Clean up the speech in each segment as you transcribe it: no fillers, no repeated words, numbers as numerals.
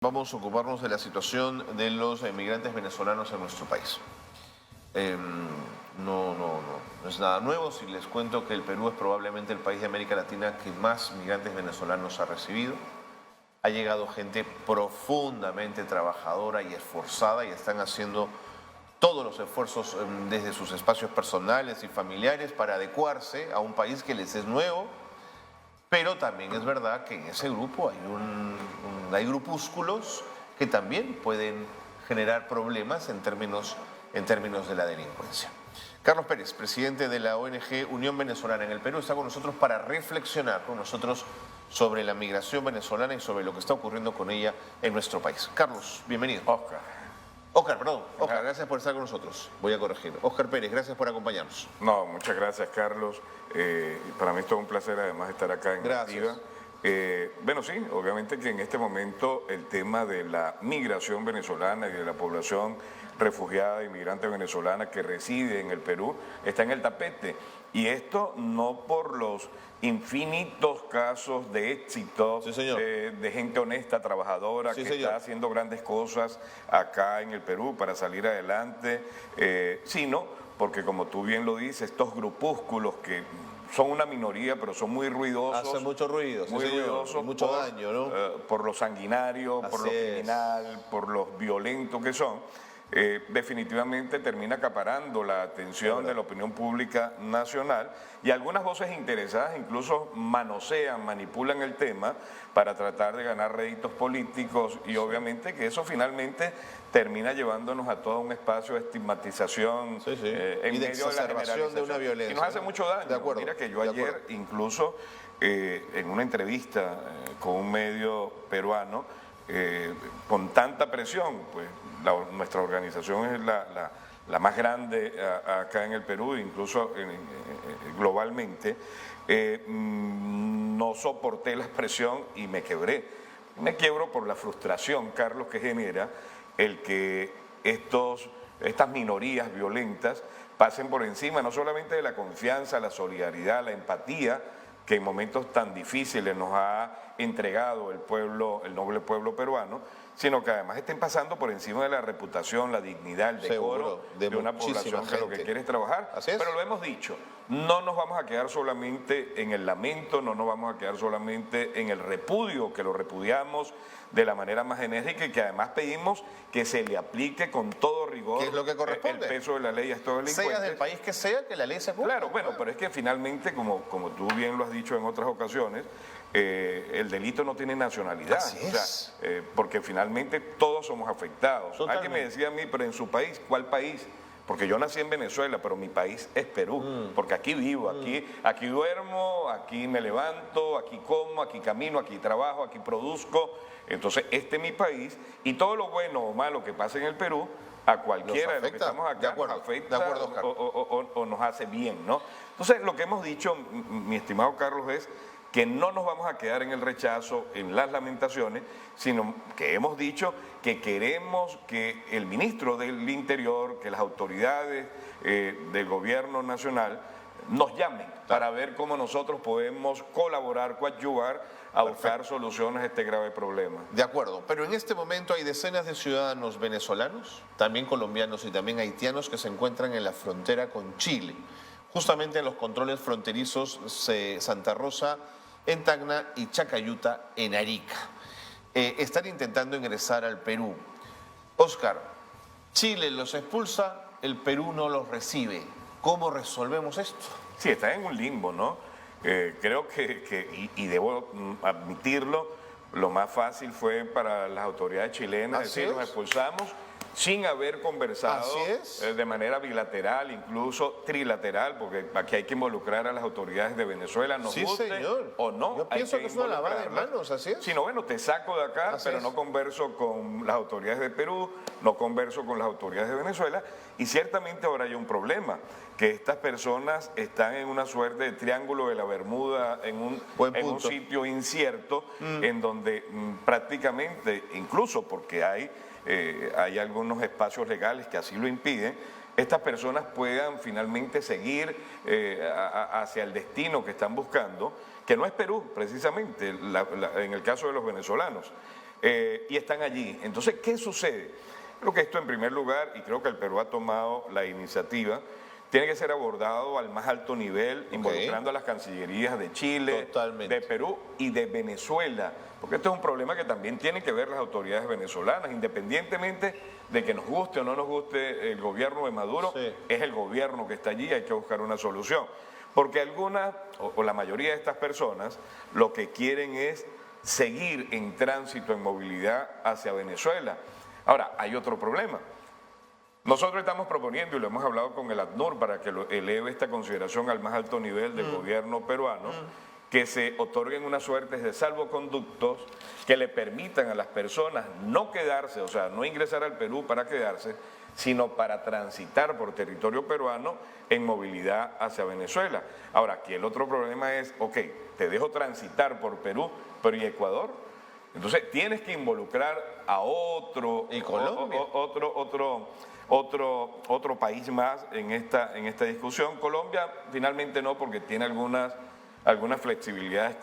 Vamos a ocuparnos de la situación de los emigrantes venezolanos en nuestro país. No es nada nuevo si les cuento que el Perú es probablemente el país de América Latina que más migrantes venezolanos ha recibido. Ha llegado gente profundamente trabajadora y esforzada y están haciendo todos los esfuerzos desde sus espacios personales y familiares para adecuarse a un país que les es nuevo. Pero también es verdad que en ese grupo hay grupúsculos que también pueden generar problemas en términos de la delincuencia. Carlos Pérez, presidente de la ONG Unión Venezolana en el Perú, está con nosotros para reflexionar con nosotros sobre la migración venezolana y sobre lo que está ocurriendo con ella en nuestro país. Carlos, bienvenido. Oscar, gracias por estar con nosotros. Voy a corregir. Oscar Pérez, gracias por acompañarnos. No, muchas gracias, Carlos. Para mí es todo un placer, además, estar acá en Activa. Bueno, sí, obviamente que en este momento el tema de la migración venezolana y de la población refugiada, inmigrante venezolana que reside en el Perú, está en el tapete. Y esto no por los infinitos casos de éxito, sí, de gente honesta, trabajadora, sí, que señor, está haciendo grandes cosas acá en el Perú para salir adelante, sino porque, como tú bien lo dices, estos grupúsculos que son una minoría, pero son muy ruidosos. Hacen mucho ruido, muy ruidosos, mucho daño, ¿no? Por lo sanguinario, por lo criminal, por los violentos que son. Definitivamente termina acaparando la atención de la opinión pública nacional y algunas voces interesadas incluso manosean, manipulan el tema para tratar de ganar réditos políticos y obviamente que eso finalmente termina llevándonos a todo un espacio de estigmatización en y de medio de la generalización de una violencia. Y nos hace mucho daño. De acuerdo. Mira que yo ayer incluso en una entrevista con un medio peruano, con tanta presión, pues nuestra organización es la más grande acá en el Perú, incluso globalmente, no soporté la presión y me quebré. Me quiebro por la frustración, Carlos, que genera el que estas minorías violentas pasen por encima no solamente de la confianza, la solidaridad, la empatía, que en momentos tan difíciles nos ha entregado el noble pueblo peruano, sino que además estén pasando por encima de la reputación, la dignidad, el decoro de una población que lo que quiere es trabajar. Pero lo hemos dicho, no nos vamos a quedar solamente en el lamento, no nos vamos a quedar solamente en el repudio, que lo repudiamos de la manera más enérgica y que además pedimos que se le aplique con todo rigor, ¿qué es lo que corresponde? El peso de la ley a estos delincuentes. Sea del país que sea, que la ley se cumpla. Claro, bueno, pero es que finalmente, como tú bien lo has dicho en otras ocasiones, el delito no tiene nacionalidad. Así es. O sea, porque finalmente todos somos afectados. Totalmente. Alguien me decía a mí, pero en su país, ¿cuál país? Porque yo nací en Venezuela, pero mi país es Perú, porque aquí vivo, aquí duermo, aquí me levanto, aquí como, aquí camino, aquí trabajo, aquí produzco. Entonces, este es mi país y todo lo bueno o malo que pasa en el Perú, a cualquiera de los que estamos acá nos afecta o nos hace bien, ¿no? Entonces, lo que hemos dicho, mi estimado Carlos, es que no nos vamos a quedar en el rechazo, en las lamentaciones, sino que hemos dicho que queremos que el ministro del Interior, que las autoridades del gobierno nacional nos llamen para ver cómo nosotros podemos colaborar, coadyuvar a buscar soluciones a este grave problema. De acuerdo, pero en este momento hay decenas de ciudadanos venezolanos, también colombianos y también haitianos que se encuentran en la frontera con Chile, justamente en los controles fronterizos Santa Rosa en Tacna y Chacayuta en Arica. Están intentando ingresar al Perú. Oscar, Chile los expulsa, el Perú no los recibe. ¿Cómo resolvemos esto? Sí, está en un limbo, ¿no? Creo que y debo admitirlo, lo más fácil fue para las autoridades chilenas decir, los expulsamos sin haber conversado de manera bilateral, incluso trilateral, porque aquí hay que involucrar a las autoridades de Venezuela, nos guste señor. O no. Yo pienso que es una lavada de manos, así es. Si no, bueno, te saco de acá, pero no converso con las autoridades de Perú, no converso con las autoridades de Venezuela, y ciertamente ahora hay un problema, que estas personas están en una suerte de triángulo de la Bermuda, en un sitio incierto, en donde prácticamente, incluso porque hay algunos espacios legales que así lo impiden, estas personas puedan finalmente seguir hacia el destino que están buscando, que no es Perú precisamente, en el caso de los venezolanos. y están allí. Entonces, ¿qué sucede? Creo que esto en primer lugar, y creo que el Perú ha tomado la iniciativa, tiene que ser abordado al más alto nivel, involucrando a las cancillerías de Chile, de Perú y de Venezuela, porque este es un problema que también tienen que ver las autoridades venezolanas, independientemente de que nos guste o no nos guste el gobierno de Maduro, es el gobierno que está allí, hay que buscar una solución. Porque algunas, o la mayoría de estas personas, lo que quieren es seguir en tránsito, en movilidad hacia Venezuela. Ahora, hay otro problema. Nosotros estamos proponiendo, y lo hemos hablado con el ACNUR para que eleve esta consideración al más alto nivel del gobierno peruano, que se otorguen unas suertes de salvoconductos que le permitan a las personas no quedarse, o sea, no ingresar al Perú para quedarse, sino para transitar por territorio peruano en movilidad hacia Venezuela. Ahora, aquí el otro problema es, ok, te dejo transitar por Perú, pero ¿y Ecuador? Entonces tienes que involucrar a otro, ¿y Colombia? otro país más en esta discusión. Colombia finalmente no, porque tiene algunas flexibilidades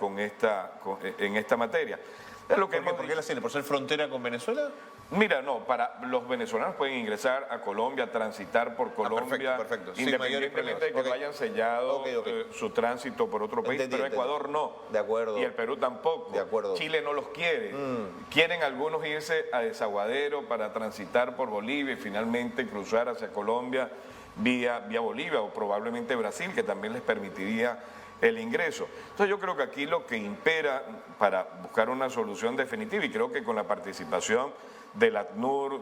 en esta materia. Es lo que ¿Por qué la tiene? ¿Por ser frontera con Venezuela? Mira, no, para los venezolanos pueden ingresar a Colombia, transitar por Colombia, perfecto. Independientemente de que no hayan sellado su tránsito por otro país, pero Ecuador no. De acuerdo. Y el Perú tampoco. De acuerdo. Chile no los quiere. Quieren algunos irse a Desaguadero para transitar por Bolivia y finalmente cruzar hacia Colombia vía Bolivia o probablemente Brasil, que también les permitiría el ingreso. Entonces yo creo que aquí lo que impera para buscar una solución definitiva, y creo que con la participación del ACNUR,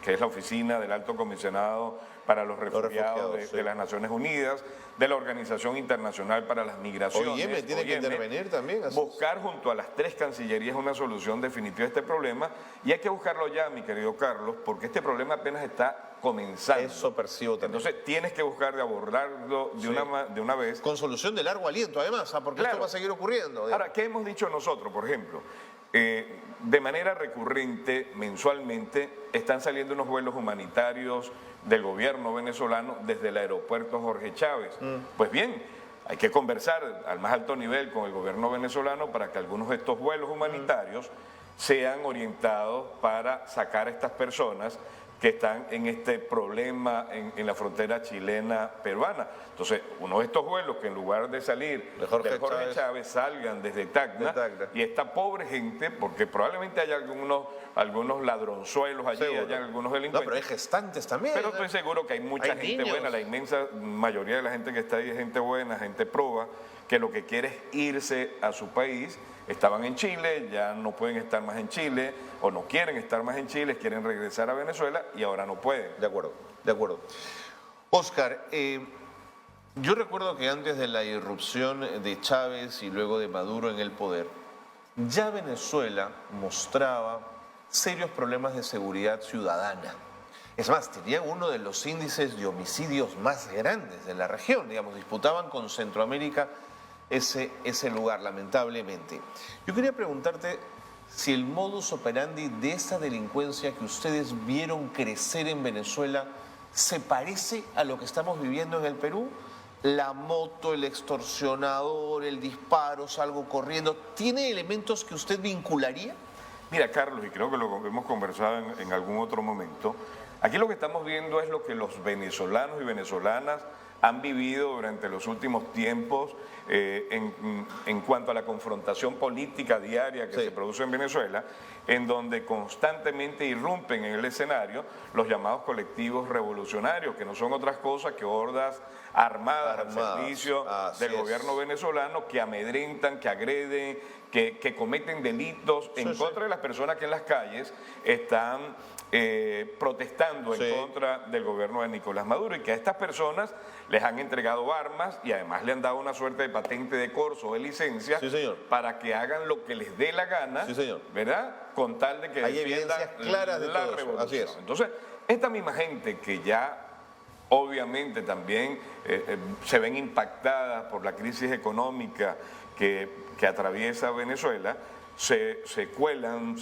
que es la oficina del Alto Comisionado para los Refugiados de las Naciones Unidas, de la Organización Internacional para las Migraciones. OIM tiene que intervenir también. Buscar junto a las tres cancillerías una solución definitiva a este problema, y hay que buscarlo ya, mi querido Carlos, porque este problema apenas está comenzando. Eso percibo también. Entonces tienes que buscar de abordarlo de una vez. Con solución de largo aliento además, porque esto va a seguir ocurriendo. Ahora, ¿qué hemos dicho nosotros, por ejemplo? De manera recurrente, mensualmente, están saliendo unos vuelos humanitarios del gobierno venezolano desde el aeropuerto Jorge Chávez. Pues bien, hay que conversar al más alto nivel con el gobierno venezolano para que algunos de estos vuelos humanitarios sean orientados para sacar a estas personas que están en este problema en la frontera chilena-peruana. Entonces, uno de estos vuelos que en lugar de salir de Jorge Chávez salgan desde Tacna, y esta pobre gente, porque probablemente haya algunos ladronzuelos allí, haya algunos delincuentes. No, pero hay gestantes también. Pero estoy seguro que hay mucha gente buena, la inmensa mayoría de la gente que está ahí es gente buena, gente proba, que lo que quiere es irse a su país. Estaban en Chile, ya no pueden estar más en Chile, o no quieren estar más en Chile, quieren regresar a Venezuela y ahora no pueden. De acuerdo, de acuerdo. Óscar, yo recuerdo que antes de la irrupción de Chávez y luego de Maduro en el poder, ya Venezuela mostraba serios problemas de seguridad ciudadana. Es más, tenía uno de los índices de homicidios más grandes de la región, digamos, disputaban con Centroamérica ese lugar, lamentablemente. Yo quería preguntarte si el modus operandi de esa delincuencia que ustedes vieron crecer en Venezuela se parece a lo que estamos viviendo en el Perú. La moto, el extorsionador, el disparo, salgo corriendo, ¿tiene elementos que usted vincularía? Mira, Carlos, y creo que lo hemos conversado en algún otro momento, aquí lo que estamos viendo es lo que los venezolanos y venezolanas han vivido durante los últimos tiempos en cuanto a la confrontación política diaria que se produce en Venezuela, en donde constantemente irrumpen en el escenario los llamados colectivos revolucionarios, que no son otras cosas que hordas armadas al servicio del gobierno venezolano, que amedrentan, que agreden, que cometen delitos en contra de las personas que en las calles están protestando en contra del gobierno de Nicolás Maduro, y que a estas personas les han entregado armas y además le han dado una suerte de patente de corso o de licencia para que hagan lo que les dé la gana, ¿verdad? Con tal de que hay evidencias claras de la revolución. Así es. Entonces, esta misma gente que ya obviamente también se ven impactadas por la crisis económica que atraviesa Venezuela, se colan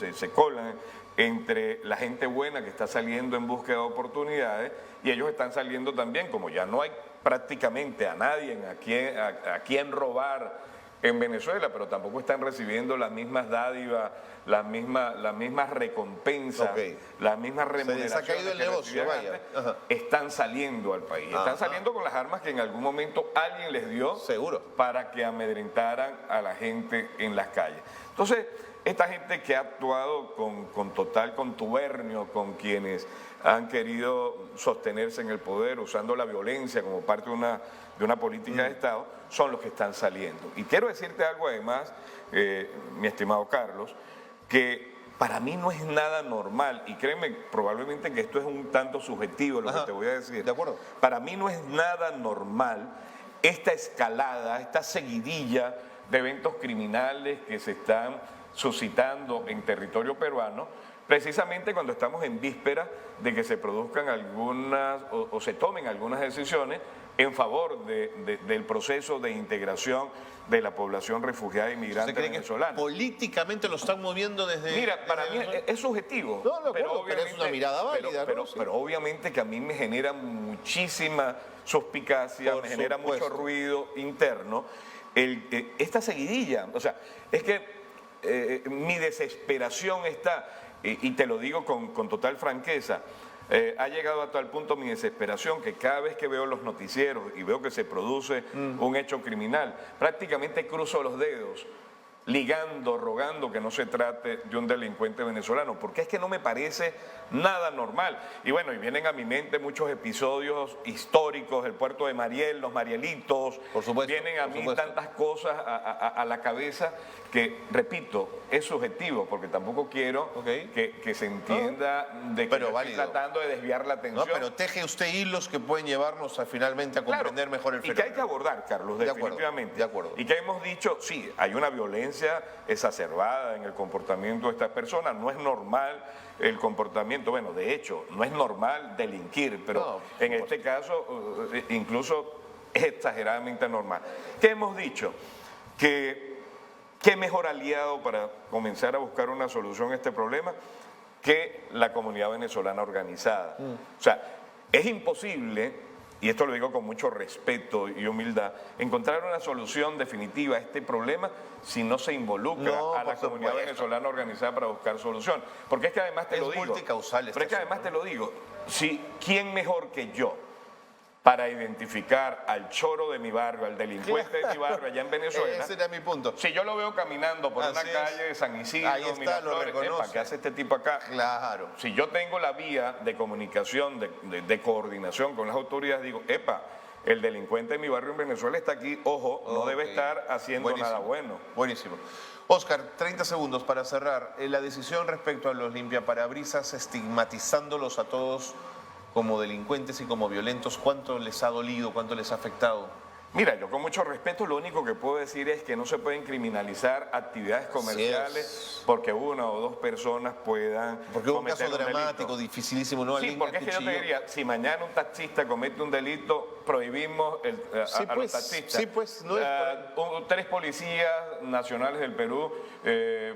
entre la gente buena que está saliendo en búsqueda de oportunidades, y ellos están saliendo también, como ya no hay prácticamente a nadie a quien robar en Venezuela, pero tampoco están recibiendo las mismas dádivas, las mismas recompensas, las mismas remuneraciones. Se les ha caído el negocio, vaya. Están saliendo al país. Están saliendo con las armas que en algún momento alguien les dio. Seguro. Para que amedrentaran a la gente en las calles. Entonces, esta gente que ha actuado con total contubernio con quienes han querido sostenerse en el poder usando la violencia como parte de una política de Estado, son los que están saliendo. Y quiero decirte algo además, mi estimado Carlos, que para mí no es nada normal, y créeme, probablemente que esto es un tanto subjetivo lo que te voy a decir. De acuerdo. Para mí no es nada normal esta escalada, esta seguidilla de eventos criminales que se están suscitando en territorio peruano, precisamente cuando estamos en víspera de que se produzcan algunas o se tomen algunas decisiones en favor del proceso de integración de la población refugiada e inmigrante venezolana. Políticamente lo están moviendo desde... Mira, para mí es subjetivo. No, pero es una mirada válida. Pero obviamente que a mí me genera muchísima suspicacia, me genera mucho ruido interno esta seguidilla. O sea, es que mi desesperación está, y te lo digo con total franqueza, ha llegado a tal punto mi desesperación que cada vez que veo los noticieros y veo que se produce un hecho criminal, prácticamente cruzo los dedos, ligando, rogando que no se trate de un delincuente venezolano, porque es que no me parece nada normal. Y bueno, y vienen a mi mente muchos episodios históricos, el puerto de Mariel, los Marielitos, por supuesto, vienen a mí tantas cosas a la cabeza que, repito, es subjetivo, porque tampoco quiero que se entienda de que estoy tratando de desviar la atención. No, pero teje usted hilos que pueden llevarnos finalmente a comprender mejor el fenómeno. Y que hay que abordar, Carlos, definitivamente. De acuerdo. Y que hemos dicho, sí, hay una violencia exacerbada en el comportamiento de estas personas, no es normal el comportamiento, bueno, de hecho, no es normal delinquir, pero en este caso incluso es exageradamente normal. ¿Qué hemos dicho? Que qué mejor aliado para comenzar a buscar una solución a este problema que la comunidad venezolana organizada. O sea, es imposible, y esto lo digo con mucho respeto y humildad, encontrar una solución definitiva a este problema si no se involucra a la comunidad venezolana organizada para buscar solución. Porque es que además te lo digo, multicausal pero es que además te lo digo, ¿quién mejor que yo para identificar al choro de mi barrio, al delincuente de mi barrio allá en Venezuela? Ese era mi punto. Si yo lo veo caminando por una calle de San Isidro, ahí está, lo reconoce. ¿qué hace este tipo acá? Claro. Si yo tengo la vía de comunicación, de coordinación con las autoridades, digo, el delincuente de mi barrio en Venezuela está aquí, ojo, no debe estar haciendo nada bueno. Buenísimo. Oscar, 30 segundos para cerrar. La decisión respecto a los limpiaparabrisas, estigmatizándolos a todos como delincuentes y como violentos, ¿cuánto les ha dolido, cuánto les ha afectado? Mira, yo con mucho respeto lo único que puedo decir es que no se pueden criminalizar actividades comerciales porque una o dos personas puedan porque es un caso dramático, dificilísimo, ¿no? Sí, porque es que yo te diría, si mañana un taxista comete un delito, prohibimos a los taxistas. Sí, pues, no es... 3 policías nacionales del Perú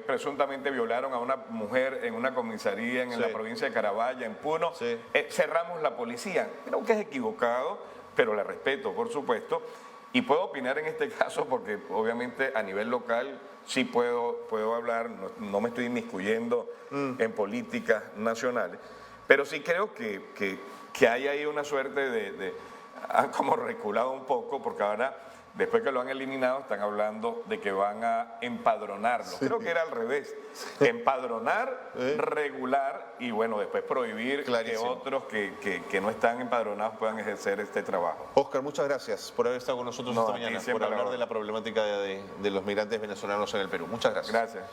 presuntamente violaron a una mujer en una comisaría en la provincia de Carabaya, en Puno. Cerramos la policía. Creo que es equivocado, pero la respeto, por supuesto. Y puedo opinar en este caso porque obviamente a nivel local sí puedo hablar, no me estoy inmiscuyendo en políticas nacionales, pero sí creo que hay ahí una suerte han como reculado un poco porque ahora, después que lo han eliminado, están hablando de que van a empadronarlo. Creo que era al revés. Empadronar, regular y bueno, después prohibir que otros que no están empadronados puedan ejercer este trabajo. Oscar, muchas gracias por haber estado con nosotros esta mañana, por hablar de la problemática de los migrantes venezolanos en el Perú. Muchas gracias. Gracias.